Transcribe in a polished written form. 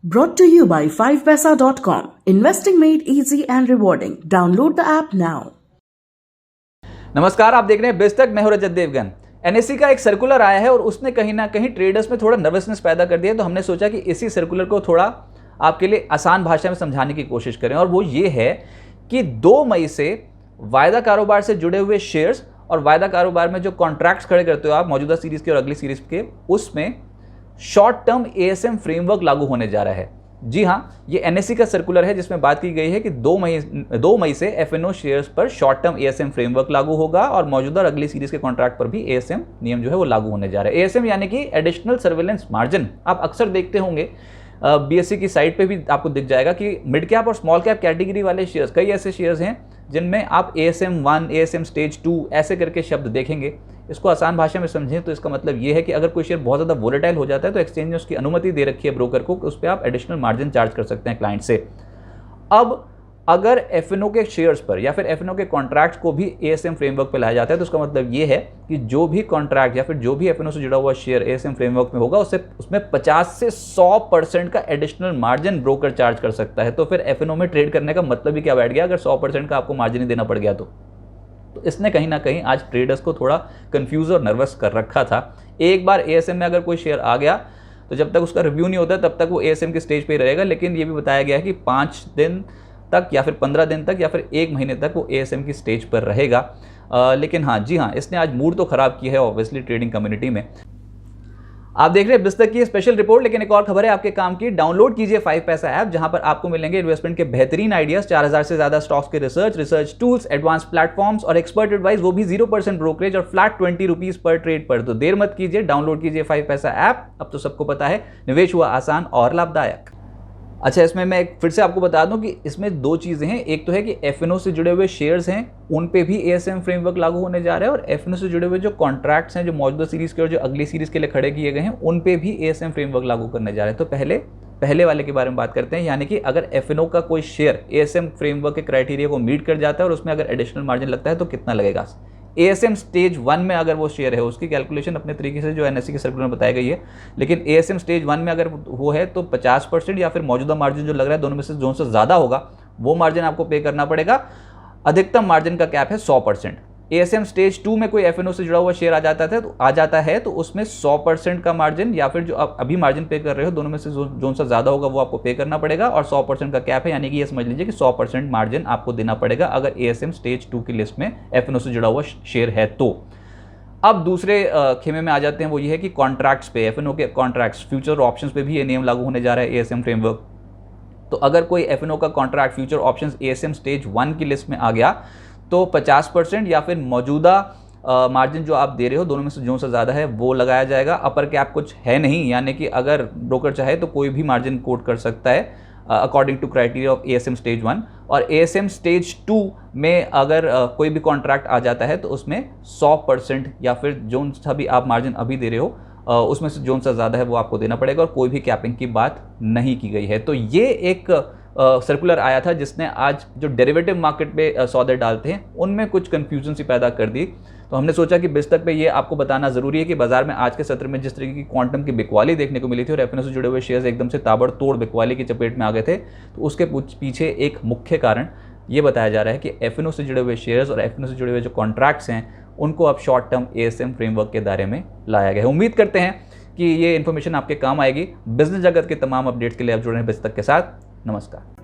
Brought to you by 5paisa.com. Investing made easy and rewarding. Download the app now. नमस्कार, आप देख रहे हैं बिज़ तक। मैं हूं रजत देवगन। एनएससी का एक सर्कुलर आया है और उसने कहीं ना कहीं ट्रेडर्स में थोड़ा नर्वसनेस पैदा कर दिया, तो हमने सोचा कि इसी सर्कुलर को थोड़ा आपके लिए आसान भाषा में समझाने की कोशिश करें। और वो ये है कि 2 मई से वायदा कारोबार से जुड़े हुए शेयर्स और वायदा कारोबार में जो कॉन्ट्रैक्ट्स खड़े करते हो आप मौजूदा सीरीज के और अगली सीरीज के, उसमें शॉर्ट टर्म एएसएम फ्रेमवर्क लागू होने जा रहा है। जी हाँ, ये एनएससी का सर्कुलर है जिसमें बात की गई है कि 2 मई से एफएनओ शेयर्स पर शॉर्ट टर्म एएसएम फ्रेमवर्क लागू होगा और मौजूदा और अगली सीरीज के कॉन्ट्रैक्ट पर भी एएसएम नियम जो है वो लागू होने जा रहा है। एएसएम यानी कि एडिशनल सर्वेलेंस मार्जिन। आप अक्सर देखते होंगे बीएससी की साइट पे भी आपको दिख जाएगा कि मिड कैप और स्मॉल कैप कैटेगरी वाले शेयर्स, कई ऐसे शेयर्स हैं जिनमें आप एएसएम 1, एएसएम स्टेज 2 ऐसे करके शब्द देखेंगे। इसको आसान भाषा में समझें तो इसका मतलब ये है कि अगर कोई शेयर बहुत ज़्यादा वोलेटाइल हो जाता है तो एक्सचेंज ने उसकी अनुमति दे रखी है ब्रोकर को कि उस पर आप एडिशनल मार्जिन चार्ज कर सकते हैं क्लाइंट से। अब अगर एफएनओ के शेयर्स पर या फिर एफएनओ के कॉन्ट्रैक्ट्स को भी एएसएम फ्रेमवर्क पे लाया जाता है तो उसका मतलब ये है कि जो भी कॉन्ट्रैक्ट या फिर जो भी एफएनओ से जुड़ा हुआ शेयर एएसएम फ्रेमवर्क में होगा उसमें 50 से 100% का एडिशनल मार्जिन ब्रोकर चार्ज कर सकता है। तो फिर एफएनओ में ट्रेड करने का मतलब ही क्या बैठ गया अगर 100% का आपको मार्जिन ही देना पड़ गया तो इसने कहीं ना कहीं आज ट्रेडर्स को थोड़ा कंफ्यूज और नर्वस कर रखा था। एक बार एएसएम में अगर कोई शेयर आ गया तो जब तक उसका रिव्यू नहीं होता तब तक वो एएसएम के स्टेज पे ही रहेगा, लेकिन ये भी बताया गया है कि 5 दिन तक या फिर 15 दिन तक या फिर 1 महीने तक वो एएसएम की स्टेज पर रहेगा। लेकिन हाँ जी हाँ, इसने आज मूड तो ख़राब किया है ऑब्वियसली ट्रेडिंग कम्युनिटी में। आप देख रहे हैं बिज़ तक की स्पेशल रिपोर्ट, लेकिन एक और खबर है आपके काम की। डाउनलोड कीजिए 5 पैसा ऐप, जहां पर आपको मिलेंगे इन्वेस्टमेंट के बेहतरीन आइडियाज, 4000 से ज्यादा स्टॉक्स के रिसर्च टूल्स, एडवांस प्लेटफॉर्म्स और एक्सपर्ट एडवाइस, वो भी 0% ब्रोकरेज और फ्लैट 20 रुपीज पर ट्रेड पर। तो देर मत कीजिए, डाउनलोड कीजिए 5 पैसा ऐप। अब तो सबको पता है निवेश हुआ आसान और लाभदायक। अच्छा, इसमें मैं फिर से आपको बता दूं कि इसमें 2 चीज़ें हैं। एक तो है कि एफएनओ से जुड़े हुए शेयर्स हैं उन पे भी एएसएम फ्रेमवर्क लागू होने जा रहा है, और एफएनओ से जुड़े हुए जो कॉन्ट्रैक्ट्स हैं जो मौजूदा सीरीज के और जो अगली सीरीज के लिए खड़े किए गए हैं उन पे भी एएसएम फ्रेमवर्क लागू करने जा रहे हैं। तो पहले वाले के बारे में बात करते हैं, यानी कि अगर एफएनओ का कोई शेयर एएसएम फ्रेमवर्क के क्राइटेरिया को मीट कर जाता है और उसमें अगर एडिशनल मार्जिन लगता है तो कितना लगेगा। एएसएम स्टेज 1 में अगर वो शेयर है, उसकी कैलकुलेशन अपने तरीके से जो एनएससी के सर्कुलर में बताई गई है, लेकिन एएसएम स्टेज 1 में अगर वो है तो 50% या फिर मौजूदा मार्जिन जो लग रहा है दोनों में से जो से ज़्यादा होगा वो मार्जिन आपको पे करना पड़ेगा। अधिकतम मार्जिन का कैप है 100%। एएसएम स्टेज 2 में कोई एफएनओ से जुड़ा हुआ शेयर आ जाता है तो उसमें 100% का मार्जिन या फिर जो आप अभी मार्जिन पे कर रहे हो दोनों में से जो सा ज़्यादा होगा वो आपको पे करना पड़ेगा, और 100% का कैप है, यानी कि ये समझ लीजिए कि 100% मार्जिन आपको देना पड़ेगा अगर एएसएम स्टेज 2 की लिस्ट में एफएनओ से जुड़ा हुआ शेयर है तो। अब दूसरे खेमे में आ जाते हैं, वो ये है कि कॉन्ट्रैक्ट्स पे, एफएनओ के कॉन्ट्रैक्ट्स, फ्यूचर ऑप्शंस पे भी ये नियम लागू होने जा रहा है एएसएम फ्रेमवर्क। तो अगर कोई एफएनओ का contract future options ASM stage 1 की लिस्ट में आ गया तो 50% या फिर मौजूदा मार्जिन जो आप दे रहे हो दोनों में से जो सा ज़्यादा है वो लगाया जाएगा। अपर कैप कुछ है नहीं, यानी कि अगर ब्रोकर चाहे तो कोई भी मार्जिन कोट कर सकता है according to criteria of ASM stage 1। और एएसएम स्टेज 2 में अगर कोई भी कॉन्ट्रैक्ट आ जाता है तो उसमें 100% या फिर जो सा भी आप मार्जिन अभी दे रहे हो उसमें से जो सा ज़्यादा है वो आपको देना पड़ेगा, और कोई भी कैपिंग की बात नहीं की गई है। तो ये एक सर्कुलर आया था जिसने आज जो डेरिवेटिव मार्केट पे सौदे डालते हैं उनमें कुछ कन्फ्यूजन सी पैदा कर दी। तो हमने सोचा कि बिज़ तक पे ये आपको बताना ज़रूरी है कि बाजार में आज के सत्र में जिस तरीके की क्वांटम की बिकवाली देखने को मिली थी और एफएनओ से जुड़े हुए शेयर्स एकदम से ताबड़तोड़ बिकवाली की चपेट में आ गए थे, तो उसके पीछे एक मुख्य कारण ये बताया जा रहा है कि एफएनओ से जुड़े हुए शेयर्स और एफएनओ से जुड़े हुए जो कॉन्ट्रैक्ट्स हैं उनको अब शॉर्ट टर्म एएसएम फ्रेमवर्क के दायरे में लाया गया है। उम्मीद करते हैं कि ये इन्फॉर्मेशन आपके काम आएगी। बिजनेस जगत के तमाम अपडेट्स के लिए आप जुड़े हैं बिज़ तक के साथ। नमस्कार।